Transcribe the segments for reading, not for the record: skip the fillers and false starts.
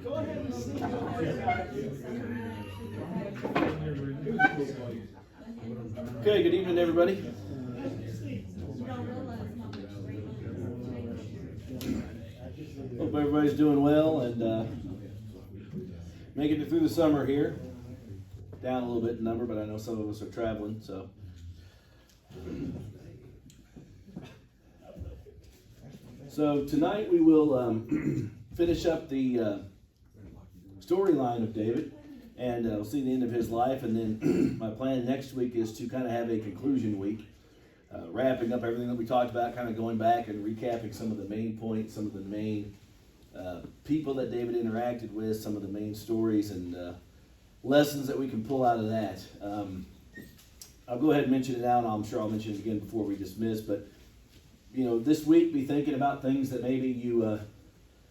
Go ahead and see. Okay, good evening, everybody. Hope everybody's doing well and making it through the summer here. Down a little bit in number, but I know some of us are traveling, so. So tonight we will finish up the storyline of David, and we'll see the end of his life, and then my plan next week is to kind of have a conclusion week, wrapping up everything that we talked about, kind of going back and recapping some of the main points, some of the main people that David interacted with, some of the main stories and lessons that we can pull out of that. I'll go ahead and mention it now, and I'm sure I'll mention it again before we dismiss, but you know, this week be thinking about things that maybe you,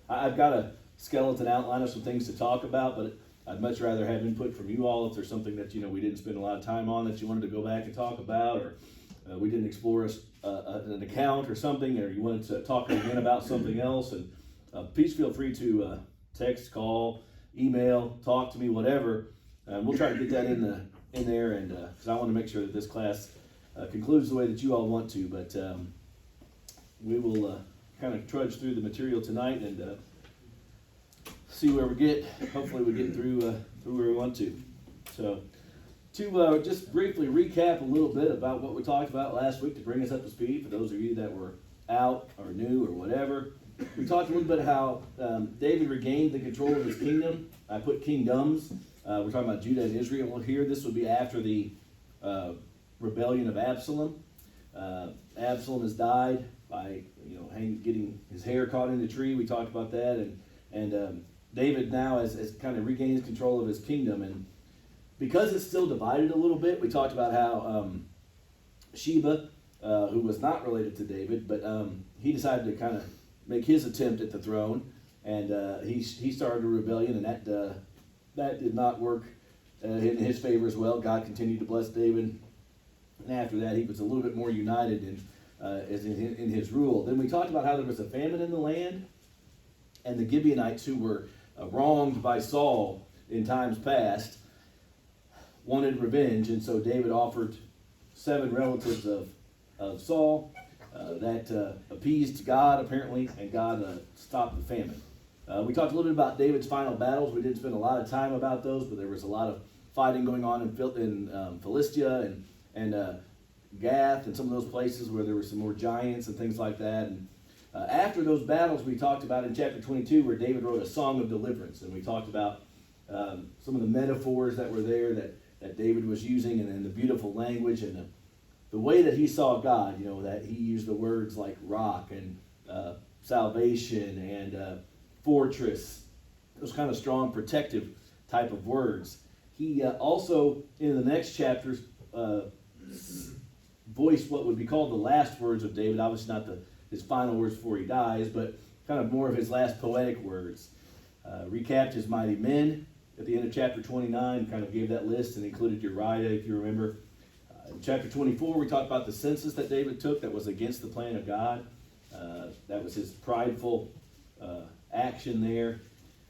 I've got a skeleton outline of some things to talk about, but I'd much rather have input from you all if there's something that, you know, we didn't spend a lot of time on that you wanted to go back and talk about, or we didn't explore an account or something, or you wanted to talk again about something else, and please feel free to text, call, email, talk to me, whatever. We'll try to get that in there, and because I want to make sure that this class concludes the way that you all want to. But we will kind of trudge through the material tonight and see where we get. Hopefully, we get through where we want to. So, to just briefly recap a little bit about what we talked about last week to bring us up to speed for those of you that were out or new or whatever. We talked a little bit how David regained the control of his kingdom. I put kingdoms. We're talking about Judah and Israel here. This would be after the rebellion of Absalom. Absalom has died by getting his hair caught in the tree. We talked about that, and David now has kind of regained control of his kingdom, and because it's still divided a little bit, we talked about how Sheba, who was not related to David, but he decided to kind of make his attempt at the throne, and he started a rebellion, and that did not work in his favor as well. God continued to bless David, and after that, he was a little bit more united in his rule. Then we talked about how there was a famine in the land, and the Gibeonites, who were wronged by Saul in times past, wanted revenge, and so David offered 7 relatives of Saul that appeased God, apparently, and God stopped the famine. We talked a little bit about David's final battles. We didn't spend a lot of time about those, but there was a lot of fighting going on in Philistia and Gath and some of those places where there were some more giants and things like that. And after those battles, we talked about in chapter 22 where David wrote a song of deliverance, and we talked about some of the metaphors that were there that David was using, and the beautiful language and the way that he saw God, that he used the words like rock and salvation and fortress, those kind of strong protective type of words. He also, in the next chapters, voiced what would be called the last words of David, obviously not his final words before he dies, but kind of more of his last poetic words. Recapped his mighty men at the end of chapter 29, kind of gave that list and included Uriah, if you remember. In chapter 24, we talked about the census that David took that was against the plan of God. That was his prideful action there.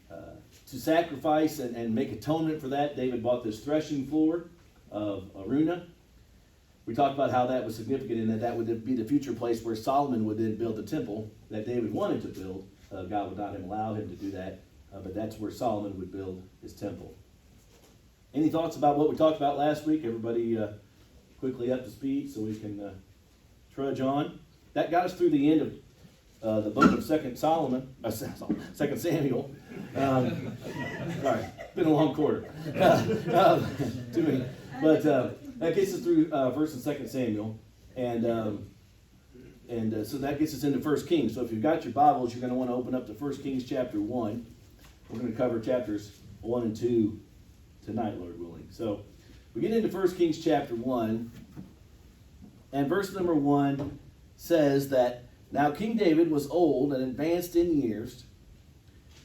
To sacrifice and make atonement for that, David bought this threshing floor of Araunah. We talked about how that was significant in that would be the future place where Solomon would then build the temple that David wanted to build. God would not allow him to do that, but that's where Solomon would build his temple. Any thoughts about what we talked about last week? Everybody quickly up to speed so we can trudge on. That got us through the end of the book of 2 Samuel. Sorry, been a long quarter. Too many. But that gets us through 1st and 2nd Samuel, and so that gets us into 1 Kings. So if you've got your Bibles, you're going to want to open up to 1 Kings chapter 1. We're going to cover chapters 1 and 2 tonight, Lord willing. So we get into 1 Kings chapter 1, and verse number 1 says that, "Now King David was old and advanced in years,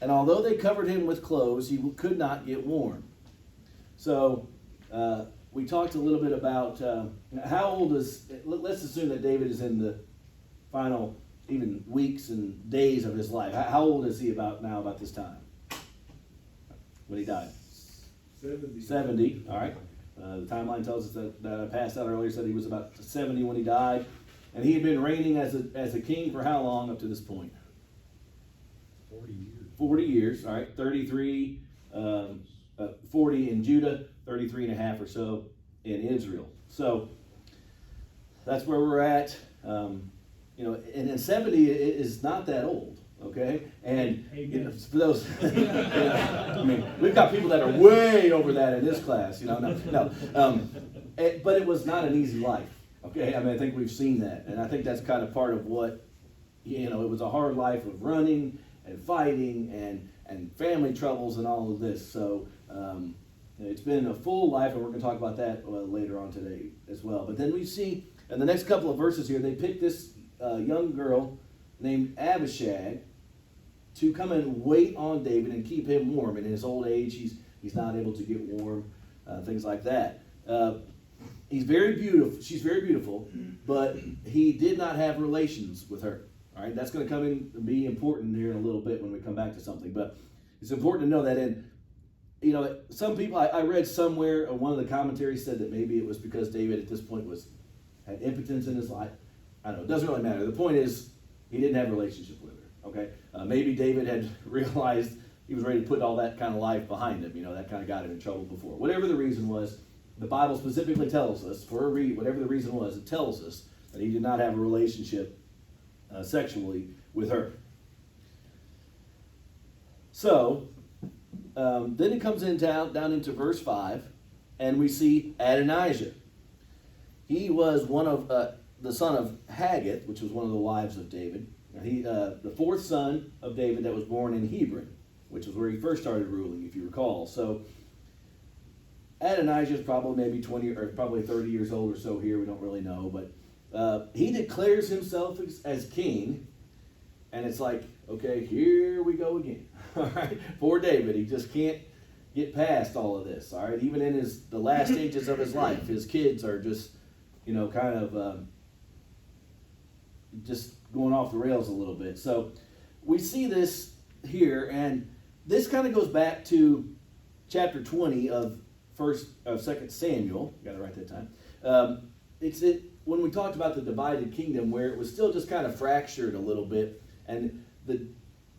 and although they covered him with clothes, he could not get warm." So we talked a little bit about how old is, let's assume that David is in the final even weeks and days of his life. How old is he about this time? When he died? 70, all right. The timeline tells us that I passed out earlier, said he was about 70 when he died. And he had been reigning as a king for how long up to this point? 40 years. 40 years, all right. 33, 40 in Judah, 33 and a half or so in Israel. So that's where we're at. And 70 is not that old, okay? And for those, I mean, we've got people that are way over that in this class, no. But it was not an easy life, okay? I mean, I think we've seen that. And I think that's kind of part of what, it was a hard life of running and fighting and family troubles and all of this. So it's been a full life, and we're going to talk about that later on today as well. But then we see in the next couple of verses here, they pick this young girl named Abishag to come and wait on David and keep him warm. In his old age, he's not able to get warm, things like that. He's very beautiful. She's very beautiful, but he did not have relations with her. All right, that's going to come in and be important here in a little bit when we come back to something. But it's important to know that some people, I read somewhere, one of the commentaries said that maybe it was because David at this point had impotence in his life. I don't know, it doesn't really matter. The point is, he didn't have a relationship with her, okay? Maybe David had realized he was ready to put all that kind of life behind him, that kind of got him in trouble before. Whatever the reason was, the Bible specifically tells us, whatever the reason was, it tells us that he did not have a relationship sexually with her. So, then it comes down into verse 5, and we see Adonijah. He was one of the son of Haggith, which was one of the wives of David. He, the fourth son of David that was born in Hebron, which is where he first started ruling, if you recall. So Adonijah is probably maybe 20 or probably 30 years old or so here. We don't really know, but he declares himself as king, and it's like, okay, here we go again. All right, poor David, he just can't get past all of this. All right, even in the last stages of his life, his kids are just kind of just going off the rails a little bit. So we see this here, and this kind of goes back to chapter 20 of 2 Samuel. Got it right that time. When we talked about the divided kingdom, where it was still just kind of fractured a little bit, and the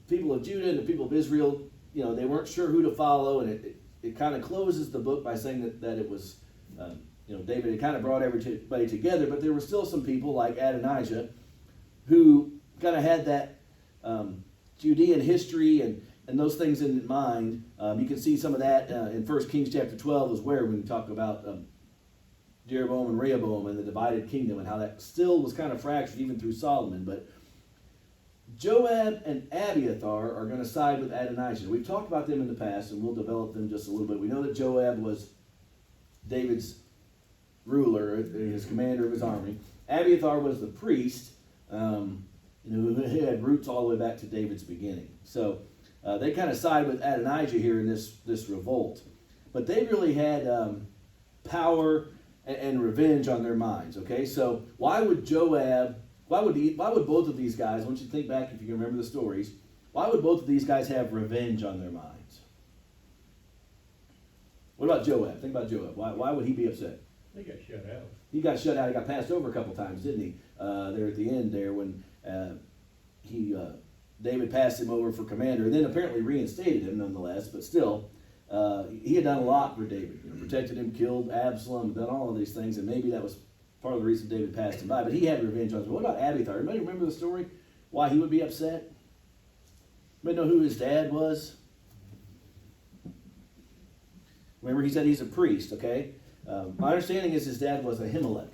people of Judah and the people of Israel, they weren't sure who to follow, and it kind of closes the book by saying that it was, David had kind of brought everybody together, but there were still some people like Adonijah who kind of had that Judean history and those things in mind. You can see some of that in 1 Kings chapter 12 as well, when we talk about Jeroboam and Rehoboam and the divided kingdom and how that still was kind of fractured even through Solomon. But Joab and Abiathar are going to side with Adonijah. We've talked about them in the past, and we'll develop them just a little bit. We know that Joab was David's ruler, his commander of his army. Abiathar was the priest, who had roots all the way back to David's beginning. So they kind of side with Adonijah here in this revolt. But they really had power and revenge on their minds. Okay, so why would both of these guys, I want you to think back if you can remember the stories, why would both of these guys have revenge on their minds? What about Joab? Think about Joab. Why would he be upset? He got shut out. He got shut out. He got passed over a couple times, didn't he? There at the end there when David passed him over for commander, and then apparently reinstated him nonetheless, but still, he had done a lot for David. Protected him, killed Absalom, done all of these things, and maybe that was part of the reason David passed him by, but he had revenge on him. What about Abiathar? Anybody remember the story? Why he would be upset? Anybody know who his dad was? Remember, he said he's a priest, okay? My understanding is his dad was Ahimelech.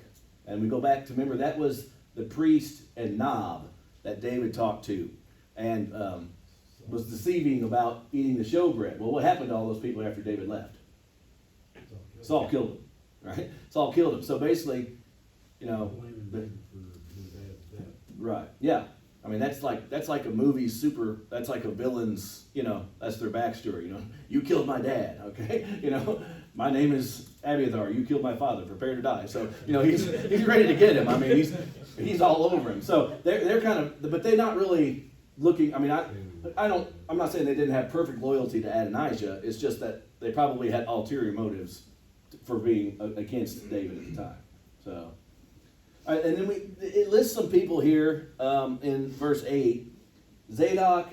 And we go back to, remember, that was the priest and Nob that David talked to and was deceiving about eating the showbread. Well, what happened to all those people after David left? Saul killed them, right? Saul killed him. So basically, right, yeah. I mean, that's like a movie's that's like a villain's, that's their backstory, You killed my dad, okay? My name is Abiathar, you killed my father, prepare to die. So, he's ready to get him. I mean, he's all over him. So they're kind of, but they're not really looking, I mean, I'm not saying they didn't have perfect loyalty to Adonijah. It's just that they probably had ulterior motives for being against David at the time. So, all right, and then it lists some people here in verse 8. Zadok,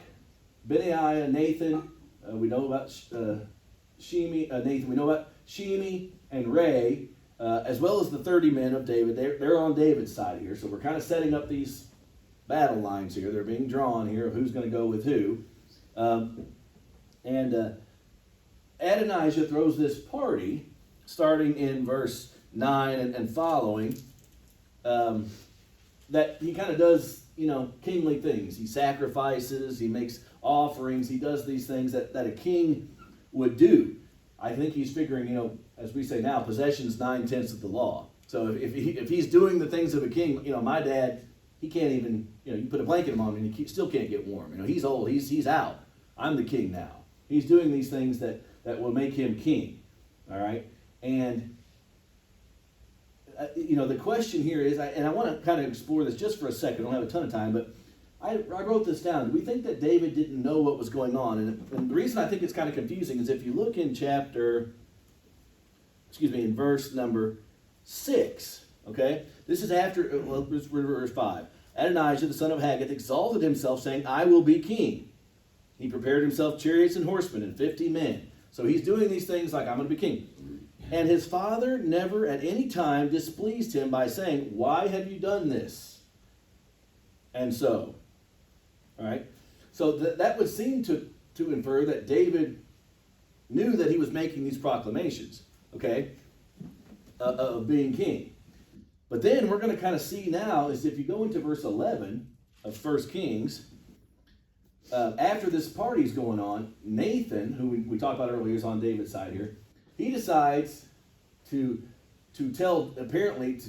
Benaiah, Nathan, we know about Nathan, we know about Shimi and Ray, as well as the 30 men of David. They're on David's side here, so we're kind of setting up these battle lines here. They're being drawn here of who's going to go with who. And Adonijah throws this party, starting in verse 9 and following, that he kind of does, kingly things. He sacrifices, he makes offerings, he does these things that a king would do. I think he's figuring, as we say now, possession's 9/10 of the law. So if he's doing the things of a king, my dad, he can't even, you put a blanket on him and he still can't get warm. He's old, he's out. I'm the king now. He's doing these things that will make him king. All right? And, the question here is, and I want to kind of explore this just for a second. I don't have a ton of time, but I wrote this down. Do we think that David didn't know what was going on? And the reason I think it's kind of confusing is if you look in in verse number 6, okay? This is after, verse 5. Adonijah, the son of Haggith, exalted himself, saying, I will be king. He prepared himself chariots and horsemen and 50 men. So he's doing these things like, I'm going to be king. And his father never at any time displeased him by saying, why have you done this? And so, all right? So that would seem to infer that David knew that he was making these proclamations, okay, of being king. But then we're going to kind of see now is if you go into verse 11 of 1 Kings, after this party's going on, Nathan, who we talked about earlier, is on David's side here. He decides to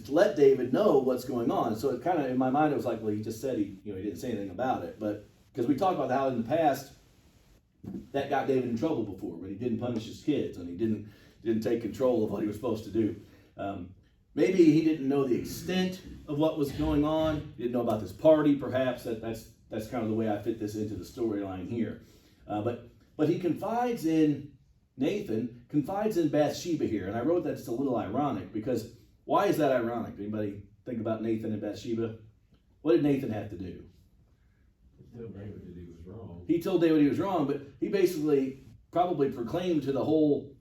let David know what's going on. So it kind of, in my mind, it was like, well, he just said he didn't say anything about it. But because we talked about how in the past that got David in trouble before, when he didn't punish his kids and he didn't take control of what he was supposed to do. Maybe he didn't know the extent of what was going on. He didn't know about this party, perhaps. That's kind of the way I fit this into the storyline here. But he confides in Nathan, confides in Bathsheba here. And I wrote that it's a little ironic because why is that ironic? Anybody think about Nathan and Bathsheba? What did Nathan have to do? He told David that he was wrong. He told David he was wrong, but he basically probably proclaimed to the whole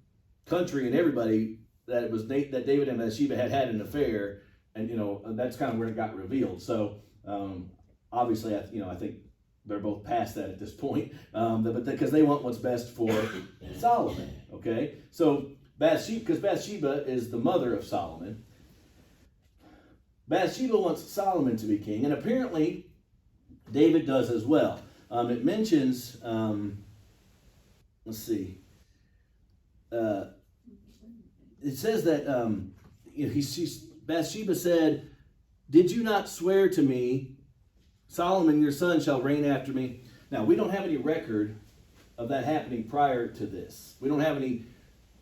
country and everybody that it was that David and Bathsheba had an affair, and that's kind of where it got revealed. So obviously, I think they're both past that at this point, but because they want what's best for Solomon. Okay, so because Bathsheba is the mother of Solomon, Bathsheba wants Solomon to be king, and apparently David does as well. It mentions, let's see. It says that Bathsheba said, "Did you not swear to me, Solomon your son shall reign after me?" Now we don't have any record of that happening prior to this. We don't have any,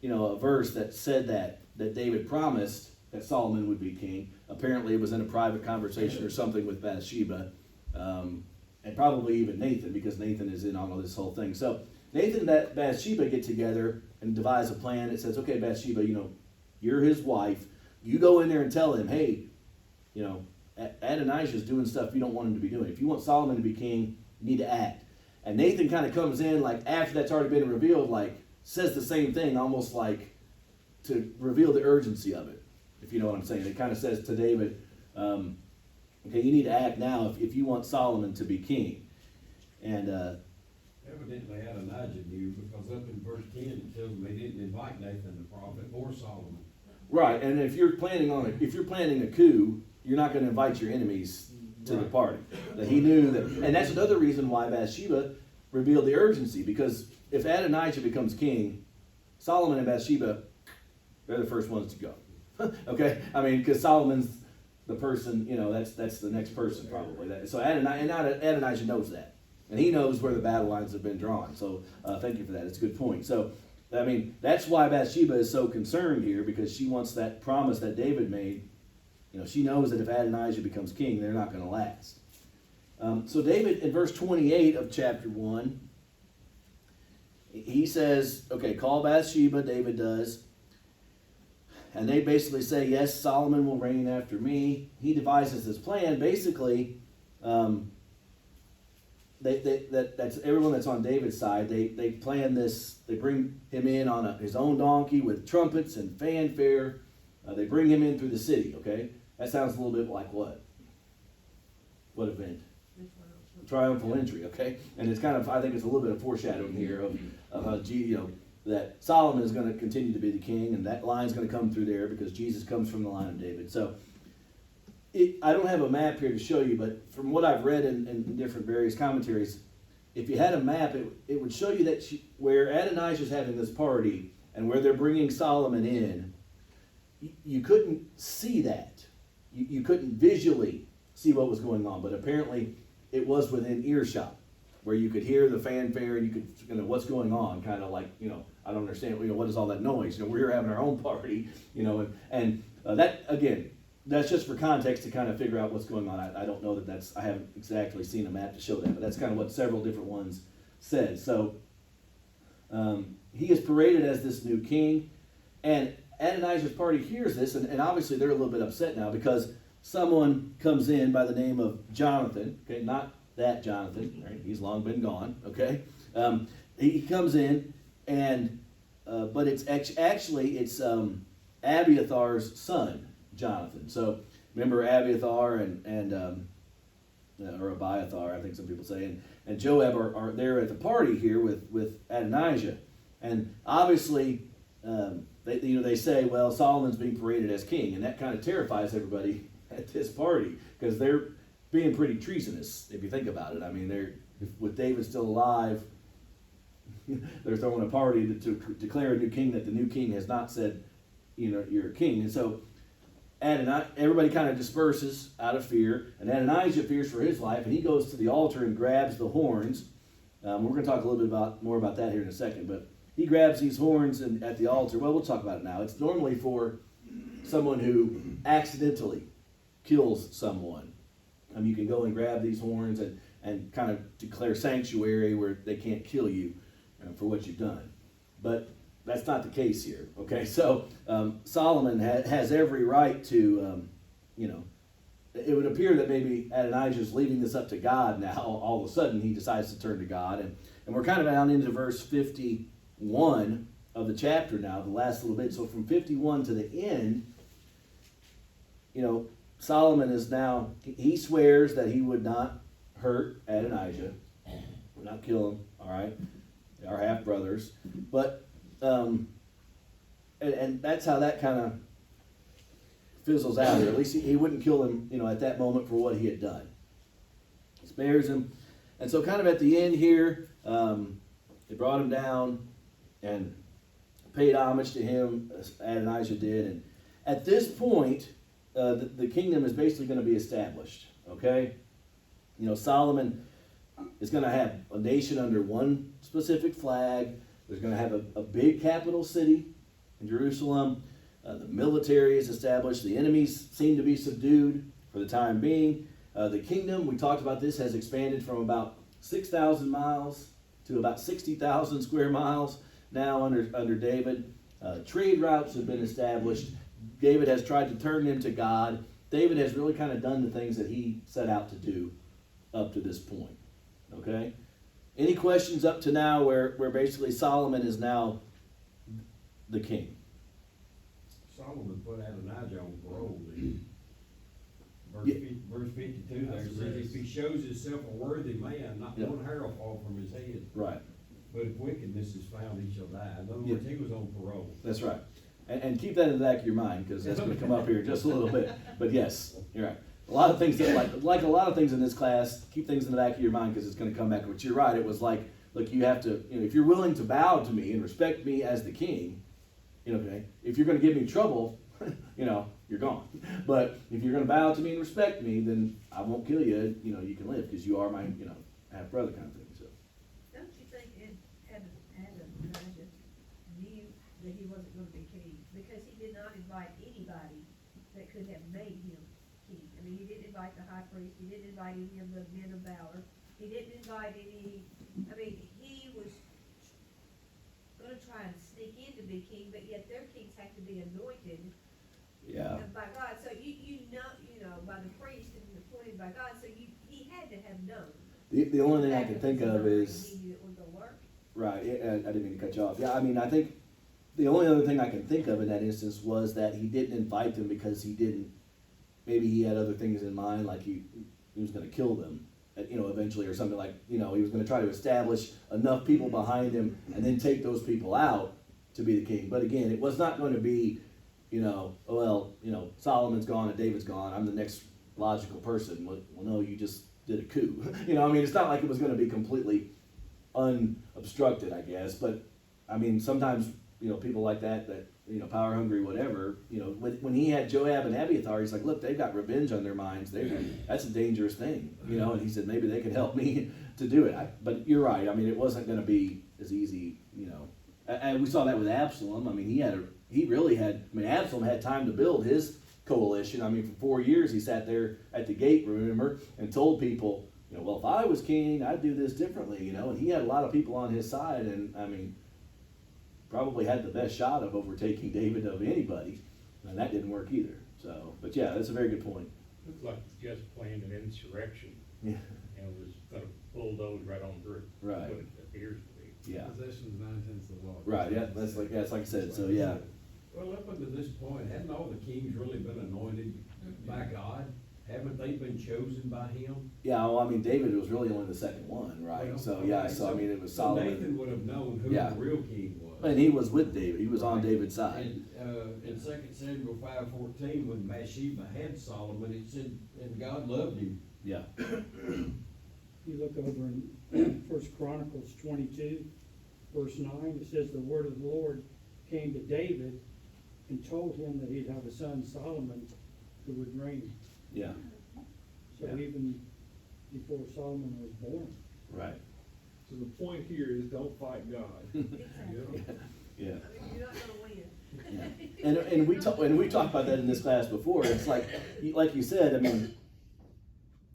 a verse that said that David promised that Solomon would be king. Apparently, it was in a private conversation or something with Bathsheba, and probably even Nathan, because Nathan is in on this whole thing. So Nathan and Bathsheba get together and devise a plan. It says, okay, Bathsheba, you're his wife. You go in there and tell him, hey, Adonijah's doing stuff you don't want him to be doing. If you want Solomon to be king, you need to act. And Nathan kind of comes in, like, after that's already been revealed, like, says the same thing, almost like to reveal the urgency of it, if you know what I'm saying. It kind of says to David, okay, you need to act now if you want Solomon to be king. And evidently Adonijah knew, because up in verse 10 it tells them they didn't invite Nathan the prophet or Solomon. Right, and if you're planning a coup, you're not going to invite your enemies to the party. That he knew that, and that's another reason why Bathsheba revealed the urgency, because if Adonijah becomes king, Solomon and Bathsheba, they're the first ones to go. Okay, I mean, because Solomon's the person, that's the next person probably. So Adonijah knows that, and he knows where the battle lines have been drawn. So thank you for that. It's a good point. So I mean, that's why Bathsheba is so concerned here, because she wants that promise that David made. You know, she knows that if Adonijah becomes king, they're not going to last. So David, in verse 28 of chapter 1, he says, okay, call Bathsheba, David does. And they basically say, yes, Solomon will reign after me. He devises this plan. Basically, that's everyone that's on David's side. They plan this. They bring him in on his own donkey with trumpets and fanfare. They bring him in through the city, okay? That sounds a little bit like what? What event? Triumphal entry, okay? And it's kind of, I think it's a little bit of foreshadowing here of how, that Solomon is going to continue to be the king, and that line's going to come through there because Jesus comes from the line of David. So, I don't have a map here to show you, but from what I've read in different various commentaries, if you had a map, it would show you that where Adonijah is having this party and where they're bringing Solomon in, you couldn't see that. You couldn't visually see what was going on, but apparently it was within earshot, where you could hear the fanfare and you could, what's going on, kind of like, I don't understand, what is all that noise? We're having our own party, and that, again, that's just for context to kind of figure out what's going on. I don't know I haven't exactly seen a map to show that, but that's kind of what several different ones said. So, he is paraded as this new king, and Adonijah's party hears this, and obviously they're a little bit upset now because someone comes in by the name of Jonathan, okay, not that Jonathan, right? He's long been gone, okay? He comes in, and but it's actually Abiathar's son, Jonathan. So remember Abiathar or Abiathar, I think some people say, and Joab are there at the party here with Adonijah, and obviously they say, well, Solomon's being paraded as king, and that kind of terrifies everybody at this party because they're being pretty treasonous if you think about it. I mean, with David still alive, they're throwing a party to declare a new king that the new king has not said, you're a king. And so everybody kind of disperses out of fear, and Adonijah fears for his life, and he goes to the altar and grabs the horns. We're going to talk a little bit more about that here in a second, but he grabs these horns at the altar. Well, we'll talk about it now. It's normally for someone who accidentally kills someone. You can go and grab these horns and kind of declare sanctuary where they can't kill you for what you've done. But that's not the case here, okay? So Solomon has every right to, it would appear that maybe Adonijah's leaving this up to God now. All of a sudden he decides to turn to God. And we're kind of down into verse 51 of the chapter now, the last little bit. So from 51 to the end, Solomon is now, he swears that he would not hurt Adonijah, would not kill him, all right? They are half brothers. But, and that's how that kind of fizzles out here. At least he wouldn't kill him, at that moment for what he had done. He spares him. And so kind of at the end here, they brought him down and paid homage to him, as Adonijah did. And at this point, the kingdom is basically going to be established, okay? Solomon is going to have a nation under one specific flag. There's going to have a big capital city in Jerusalem. The military is established. The enemies seem to be subdued for the time being. The kingdom, we talked about this, has expanded from about 6,000 miles to about 60,000 square miles now under David. Trade routes have been established. David has tried to turn them to God. David has really kind of done the things that he set out to do up to this point. Okay? Any questions up to now where basically Solomon is now the king? Solomon put Adonijah on parole. Yeah. Verse 52 there says, if he shows himself a worthy man, not one hair will fall from his head. Right. But if wickedness is found, he shall die. In other words, he was on parole. That's right. And keep that in the back of your mind, because that's going to come up here just a little bit. But yes, you're right. A lot of things, like a lot of things in this class, keep things in the back of your mind because it's going to come back. But you're right. It was like, look, you have to, if you're willing to bow to me and respect me as the king, okay, if you're going to give me trouble, you're gone. But if you're going to bow to me and respect me, then I won't kill you. You can live because you are my, half brother kind of thing. So. Don't you think Adonijah that he wasn't gonna be king, because he did not invite anybody that could have made him king. I mean, he didn't invite the high priest, he didn't invite any of the men of valor, he didn't invite any, I mean, he was gonna try and sneak in to be king, but yet their kings have to be anointed Yeah. by God. So you know, by the priest and appointed by God, so he had to have known. The only thing I can That think it was of not, is, He knew it wasn't gonna work. right, I didn't mean to cut you off. Yeah, I mean, I think the only other thing I can think of in that instance was that he didn't invite them because maybe he had other things in mind, like he was gonna kill them, eventually, or something like, he was gonna try to establish enough people behind him and then take those people out to be the king. But again, it was not going to be, Solomon's gone and David's gone, I'm the next logical person. Well, no, you just did a coup. It's not like it was gonna be completely unobstructed, I guess. But, sometimes, people like that, power hungry, whatever, when he had Joab and Abiathar, he's like, look, they've got revenge on their minds. That's a dangerous thing, and he said, maybe they could help me to do it. But you're right. It wasn't going to be as easy, and we saw that with Absalom. Absalom had time to build his coalition. For 4 years, he sat there at the gate, remember, and told people, well, if I was king, I'd do this differently, and he had a lot of people on his side, and probably had the best shot of overtaking David of anybody, and that didn't work either. So, but yeah, that's a very good point. Looked like he just planned an insurrection Yeah, and was gonna bulldoze right on through. Right. What it appears to be. yeah, Possession's 9/10 of the law. right. Yeah, that's like I said. So yeah, Well, up until this point, hadn't all the kings really been anointed by God? Haven't they been chosen by him? yeah. Well, David was really only the second one, right? Well, So yeah, okay, so it was so Solomon, Nathan would have known who Yeah. the real king was. and he was with David. He was on David's side. And, in 2 Samuel 5:14, when Bathsheba had Solomon, it said, and God loved him. Yeah, You look over in First Chronicles 22, verse 9, it says, the word of the Lord came to David and told him that he'd have a son, Solomon, who would reign. yeah, So Yeah. even before Solomon was born. right. So the point here is don't fight God. Exactly. Yeah. You're not gonna win. Yeah. And we talked about that in this class before. It's like you said.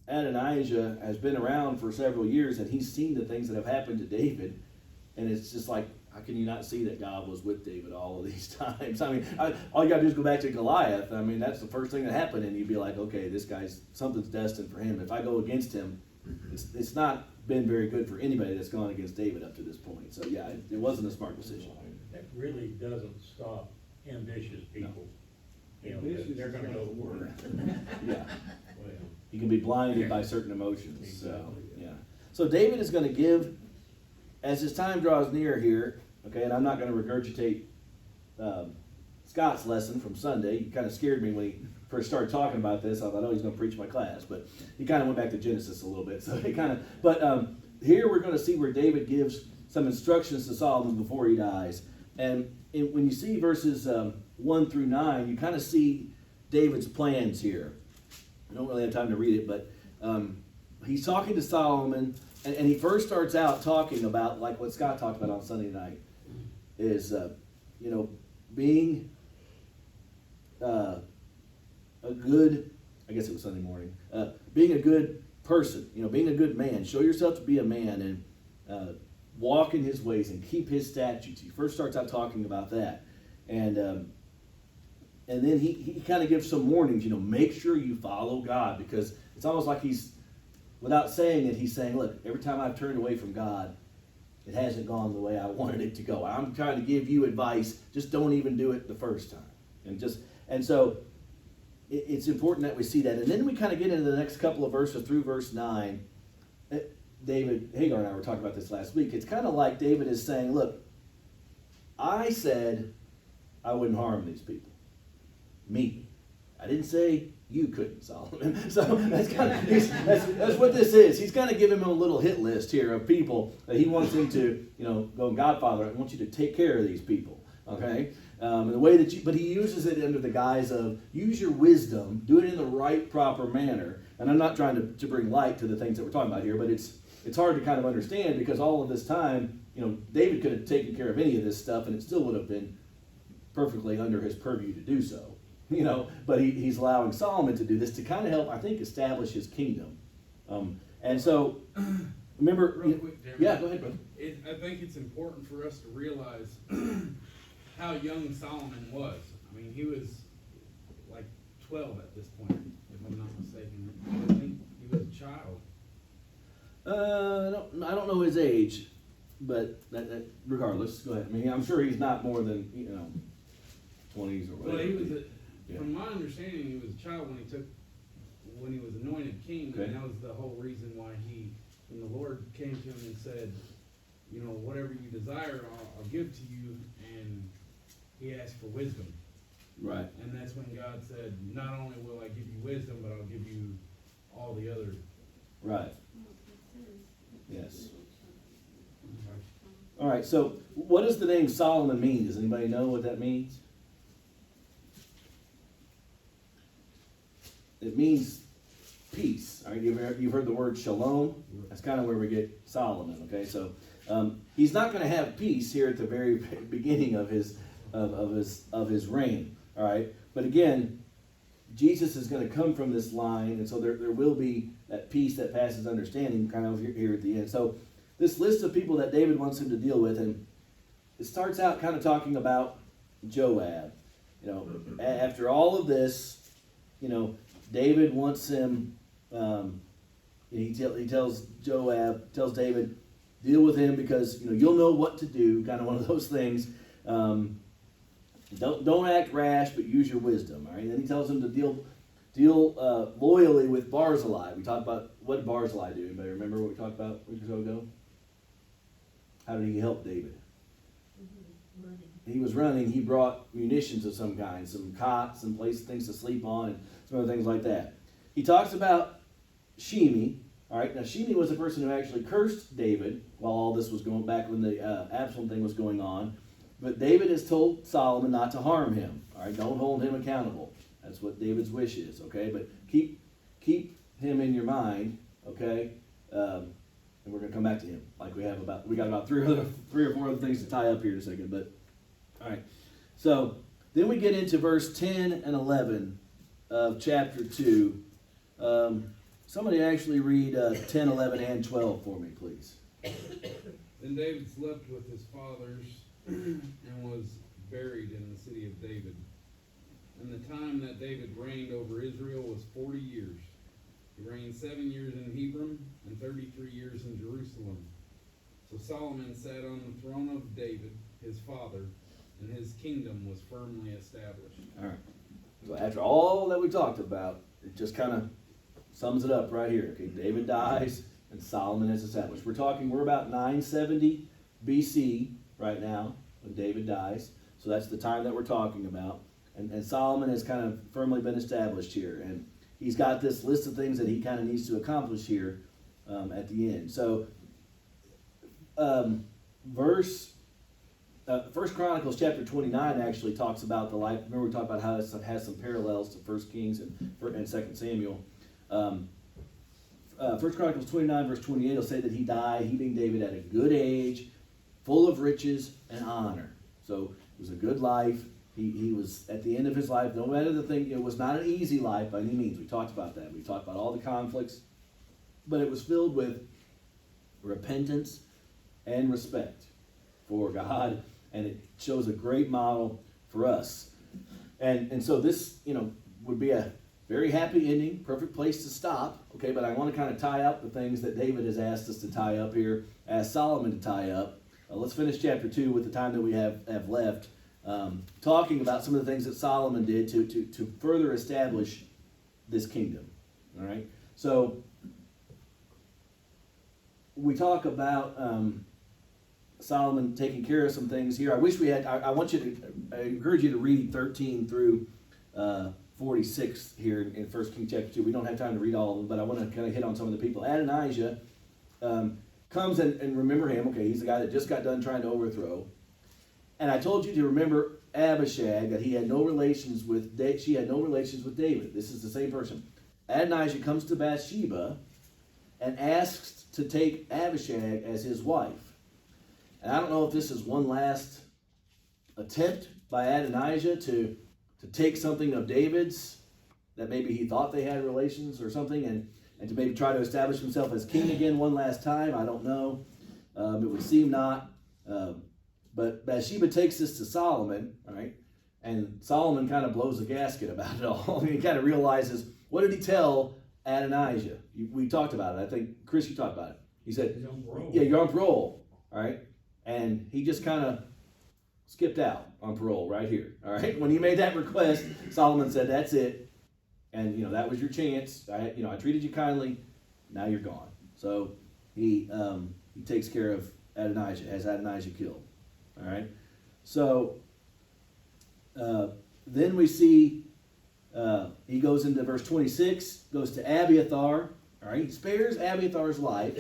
Adonijah has been around for several years, and he's seen the things that have happened to David, and it's just like, how can you not see that God was with David all of these times? All you gotta do is go back to Goliath. That's the first thing that happened, and you'd be like, okay, this guy's, something's destined for him. If I go against him, it's not been very good for anybody that's gone against David up to this point. So yeah, it wasn't a smart decision. That really doesn't stop ambitious people. Ambitious They're gonna is go not to the work. word. Yeah. Well, You can be blinded by certain emotions. So, Exactly. yeah. So David is going to give, as his time draws near here, okay, and I'm not going to regurgitate Scott's lesson from Sunday. He kind of scared me when he first started talking about this. I thought, oh, he's going to preach my class. But he kind of went back to Genesis a little bit. So he here we're going to see where David gives some instructions to Solomon before he dies. And when you see verses 1 through 9, you kind of see David's plans here. I don't really have time to read it, but he's talking to Solomon, and he first starts out talking about, like what Scott talked about on Sunday night, is, being a good, I guess it was Sunday morning, being a good person, being a good man. Show yourself to be a man and walk in his ways and keep his statutes. He first starts out talking about that. And then he kind of gives some warnings, make sure you follow God, because it's almost like he's, without saying it, he's saying, look, every time I've turned away from God, it hasn't gone the way I wanted it to go. I'm trying to give you advice, just don't even do it the first time. And so it's important that we see that. And then we kind of get into the next couple of verses through verse 9. Hagar and I were talking about this last week. It's kind of like David is saying, look, I said I wouldn't harm these people. Me. I didn't say you couldn't, Solomon. So that's what this is. He's kind of giving him a little hit list here of people that he wants him to, go, Godfather, I want you to take care of these people. Okay? The way that but he uses it under the guise of use your wisdom, do it in the right, proper manner. And I'm not trying to bring light to the things that we're talking about here, but it's hard to kind of understand because all of this time, David could have taken care of any of this stuff and it still would have been perfectly under his purview to do so, you know, but he's allowing Solomon to do this to kind of help, I think, establish his kingdom. And so, remember, Real quick, Jeremy. yeah, go ahead, brother. I think it's important for us to realize how young Solomon was. I mean, he was like 12 at this point, if I'm not mistaken. I think he was a child. I don't know his age, but regardless, go ahead. I mean, I'm sure he's not more than, 20s or whatever. Well, he was, Yeah. from my understanding, he was a child when he was anointed king, Okay. and that was the whole reason why when the Lord came to him and said, whatever you desire, I'll give to you, and he asked for wisdom. Right. And that's when God said, not only will I give you wisdom, but I'll give you all the other. Right. Yes. All right, so what does the name Solomon mean? Does anybody know what that means? It means peace. All right, you've heard the word shalom. That's kind of where we get Solomon. Okay, so he's not going to have peace here at the very beginning of his reign. All right, but again, Jesus is going to come from this line, and so there will be that peace that passes understanding, kind of here at the end. So this list of people that David wants him to deal with, and it starts out kind of talking about Joab. After all of this, David wants him. He tells David, deal with him because you'll know what to do. Kind of one of those things. Don't act rash, but use your wisdom. All right. Then he tells him to deal loyally with Barzillai. We talked about what did Barzillai do. Anybody remember what we talked about a week or so ago? How did he help David? Running. He was running. He brought munitions of some kind, some cots, some things to sleep on, and some other things like that. He talks about Shimei. All right. Now Shimei was the person who actually cursed David while all this was going back when the Absalom thing was going on. But David has told Solomon not to harm him. All right, don't hold him accountable. That's what David's wish is. Okay, but keep him in your mind. Okay, and we're gonna come back to him. Like we got about three or four other things to tie up here in a second. But all right, so then we get into verse 10 and 11 of chapter 2. Somebody actually read 10, 11, and 12 for me, please. Then David slept with his fathers and was buried in the city of David. And the time that David reigned over Israel was 40 years. He reigned 7 years in Hebron and 33 years in Jerusalem. So Solomon sat on the throne of David, his father, and his kingdom was firmly established. All right. So after all that we talked about, it just kind of sums it up right here. Okay, David dies and Solomon is established. We're about 970 BC right now when David dies. So that's the time that we're talking about. And Solomon has kind of firmly been established here. And he's got this list of things that he kind of needs to accomplish here at the end. So First Chronicles chapter 29 actually talks about the life. Remember we talked about how it has some parallels to 1 Kings and 2 Samuel. First Chronicles 29 verse 28 will say that he died, he being David, at a good age, full of riches and honor. So it was a good life. He was at the end of his life, no matter the thing, it was not an easy life by any means. We talked about that. We talked about all the conflicts, but it was filled with repentance and respect for God, and it shows a great model for us. And so this, would be a very happy ending, perfect place to stop, okay, but I want to kind of tie up the things that David has asked us to tie up here, asked Solomon to tie up. Let's finish chapter 2 with the time that we have left, talking about some of the things that Solomon did to further establish this kingdom, all right? So we talk about Solomon taking care of some things here. I wish we had, I encourage you to read 13 through 46 here in 1 Kings chapter 2. We don't have time to read all of them, but I want to kind of hit on some of the people. Adonijah comes and remember him. Okay, he's the guy that just got done trying to overthrow. And I told you to remember Abishag, that she had no relations with David. This is the same person. Adonijah comes to Bathsheba and asks to take Abishag as his wife. And I don't know if this is one last attempt by Adonijah to take something of David's that maybe he thought they had relations or something, and to maybe try to establish himself as king again one last time. I don't know. It would seem not. But Bathsheba takes this to Solomon, all right? And Solomon kind of blows a gasket about it all. He kind of realizes, what did he tell Adonijah? We talked about it. I think, Chris, you talked about it. He said, He's on parole. yeah, you're on parole, all right? And he just kind of skipped out on parole right here, all right? When he made that request, Solomon said, that's it. And, that was your chance. I treated you kindly. Now you're gone. So he takes care of Adonijah, has Adonijah killed, all right? So then we see he goes into verse 26, goes to Abiathar, all right? He spares Abiathar's life,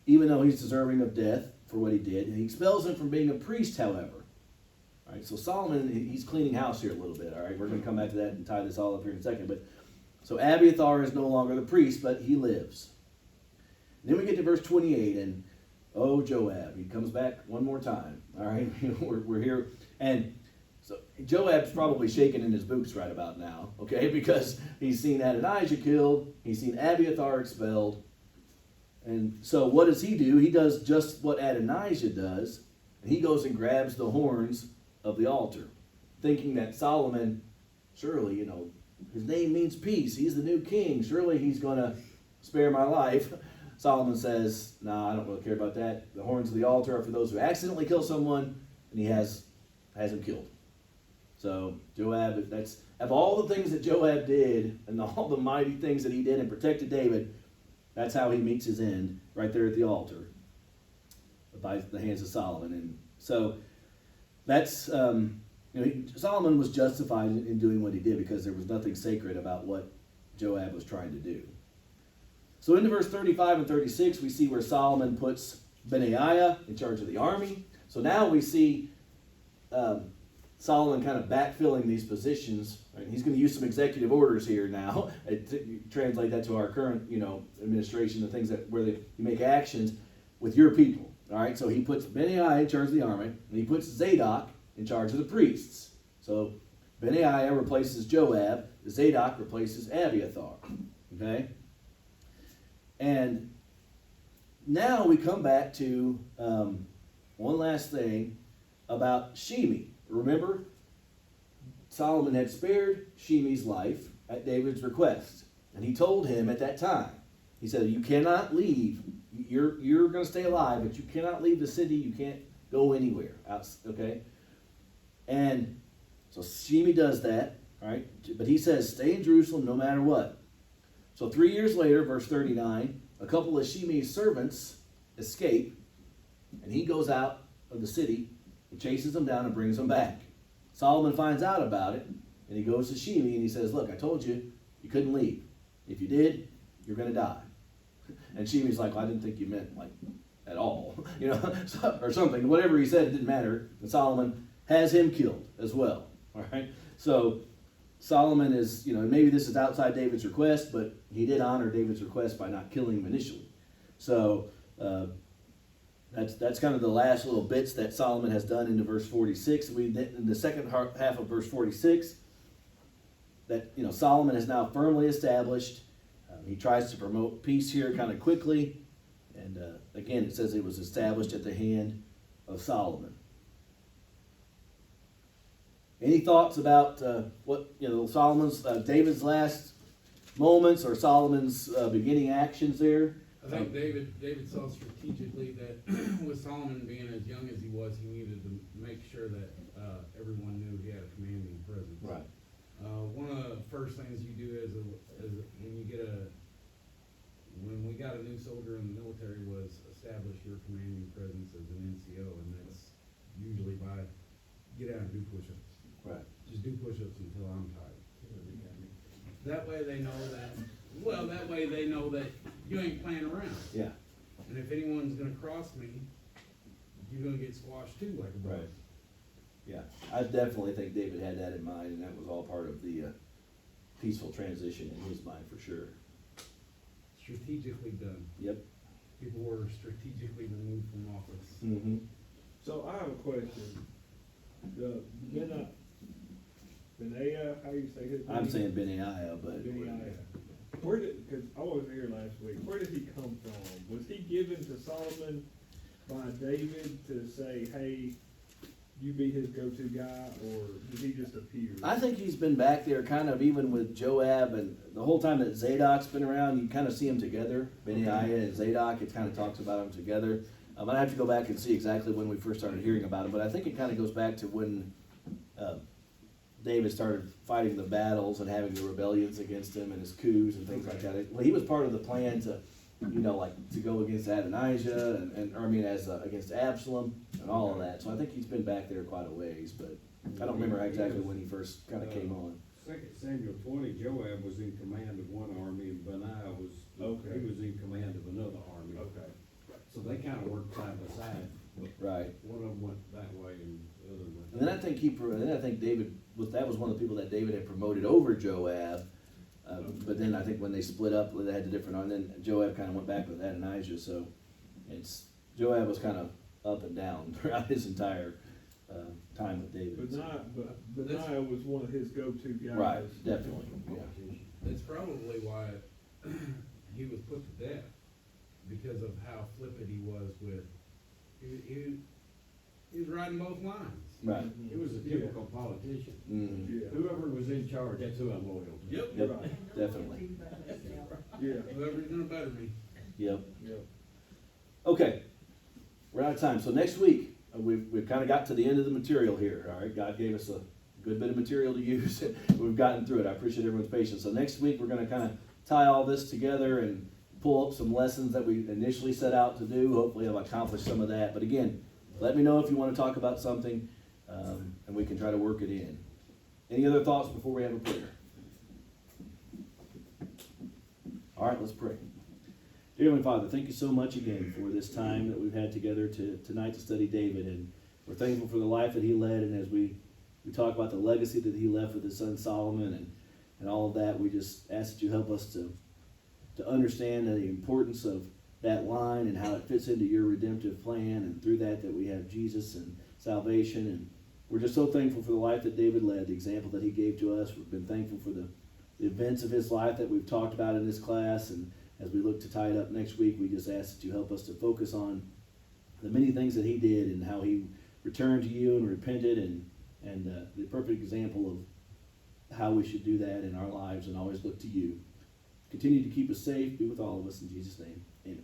even though he's deserving of death for what he did. And he expels him from being a priest, however. All right, so Solomon, he's cleaning house here a little bit, all right? We're going to come back to that and tie this all up here in a second. But so Abiathar is no longer the priest, but he lives. And then we get to verse 28, and oh, Joab, he comes back one more time, all right? we're here. And so Joab's probably shaking in his boots right about now, okay? Because he's seen Adonijah killed, he's seen Abiathar expelled. And so what does he do? He does just what Adonijah does. And he goes and grabs the horns of the altar, thinking that Solomon, surely, his name means peace. He's the new king. Surely he's going to spare my life. Solomon says, nah, I don't really care about that. The horns of the altar are for those who accidentally kill someone, and he has him killed. So Joab, that's, of all the things that Joab did, and all the mighty things that he did and protected David, that's how he meets his end, right there at the altar, by the hands of Solomon. And so that's, Solomon was justified in doing what he did because there was nothing sacred about what Joab was trying to do. So into verse 35 and 36, we see where Solomon puts Benaiah in charge of the army. So now we see Solomon kind of backfilling these positions. Right? He's going to use some executive orders here now. Translate that to our current, administration, the things where you make actions with your people. All right, so he puts Benaiah in charge of the army, and he puts Zadok in charge of the priests. So Benaiah replaces Joab, Zadok replaces Abiathar. Okay? And now we come back to one last thing about Shimei. Remember, Solomon had spared Shimei's life at David's request. And he told him at that time, he said, you cannot leave. You're going to stay alive, but you cannot leave the city. You can't go anywhere. Okay? And so Shimei does that, right? But he says, stay in Jerusalem no matter what. So 3 years later, verse 39, a couple of Shimei's servants escape, and he goes out of the city and chases them down and brings them back. Solomon finds out about it, and he goes to Shimei and he says, look, I told you, you couldn't leave. If you did, you're going to die. And Shimei's like, well, I didn't think you meant like at all, or something. Whatever he said, it didn't matter. And Solomon has him killed as well. All right. So Solomon is, maybe this is outside David's request, but he did honor David's request by not killing him initially. So that's kind of the last little bits that Solomon has done into verse 46. In the second half of verse 46, that Solomon is now firmly established. He tries to promote peace here kind of quickly. And again, it says it was established at the hand of Solomon. Any thoughts about what, Solomon's, David's last moments or Solomon's beginning actions there? I think David saw strategically that with Solomon being as young as he was, he needed to make sure that everyone knew he had a commanding presence. Right. One of the first things you do as when we got a new soldier in the military was establish your commanding presence as an NCO, and that's usually by get out and do push-ups. Right. Just do push-ups until I'm tired. That way they know that. Well, that way they know that you ain't playing around. Yeah. And if anyone's gonna cross me, you're gonna get squashed too, like a bug. Right. Yeah, I definitely think David had that in mind, and that was all part of the peaceful transition in his mind for sure. Strategically done. Yep. People were strategically removed from office. Mm-hmm. So I have a question. The Benaiah, how you say his name? I'm saying Benaiah, but. Benaiah. Where did, cause I wasn't here last week, where did he come from? Was he given to Solomon by David to say, hey, you be his go-to guy, or did he just appear? I think he's been back there kind of even with Joab, and the whole time that Zadok's been around, you kind of see them together. Benaiah and Zadok, it kind of talks about them together. I have to go back and see exactly when we first started hearing about it, but I think it kind of goes back to when David started fighting the battles and having the rebellions against him and his coups and things like that. Well, he was part of the plan to, to go against Adonijah against Absalom and all of that. So I think he's been back there quite a ways, but I don't remember exactly when he first kind of came on. 2 Samuel 20, Joab was in command of one army and Benaiah was, Okay. he was in command of another army. Okay. So they kind of worked side by side, but Right. one of them went that way and the other went. And then I think David that was one of the people that David had promoted over Joab. But then I think when they split up, they had the different. And then Joab kind of went back with Adonijah. So Joab was kind of up and down throughout his entire time with David. Benaiah was one of his go-to guys. Right, definitely. Yeah. That's probably why he was put to death, because of how flippant he was with, he was riding both lines. Right. He was a typical politician. Mm. Yeah, Whoever was in charge, that's who I'm loyal to. Yep. Yep. right, Definitely. yeah, Whoever's gonna better me. Yep. yep. Okay. We're out of time. So next week we've kind of got to the end of the material here. All right. God gave us a good bit of material to use. We've gotten through it. I appreciate everyone's patience. So next week we're going to kind of tie all this together and pull up some lessons that we initially set out to do. Hopefully I've accomplished some of that. But again, let me know if you want to talk about something, and we can try to work it in. Any other thoughts before we have a prayer? All right, let's pray. Dear Heavenly Father, thank you so much again for this time that we've had together tonight to study David. And we're thankful for the life that he led. And as we talk about the legacy that he left with his son Solomon and all of that, we just ask that you help us to understand the importance of that line and how it fits into your redemptive plan, and through that we have Jesus and salvation. And we're just so thankful for the life that David led, the example that he gave to us. We've been thankful for the events of his life that we've talked about in this class, and as we look to tie it up next week, we just ask that you help us to focus on the many things that he did and how he returned to you and repented, and the perfect example of how we should do that in our lives and always look to you. Continue to keep us safe, be with all of us in Jesus' name. Amen.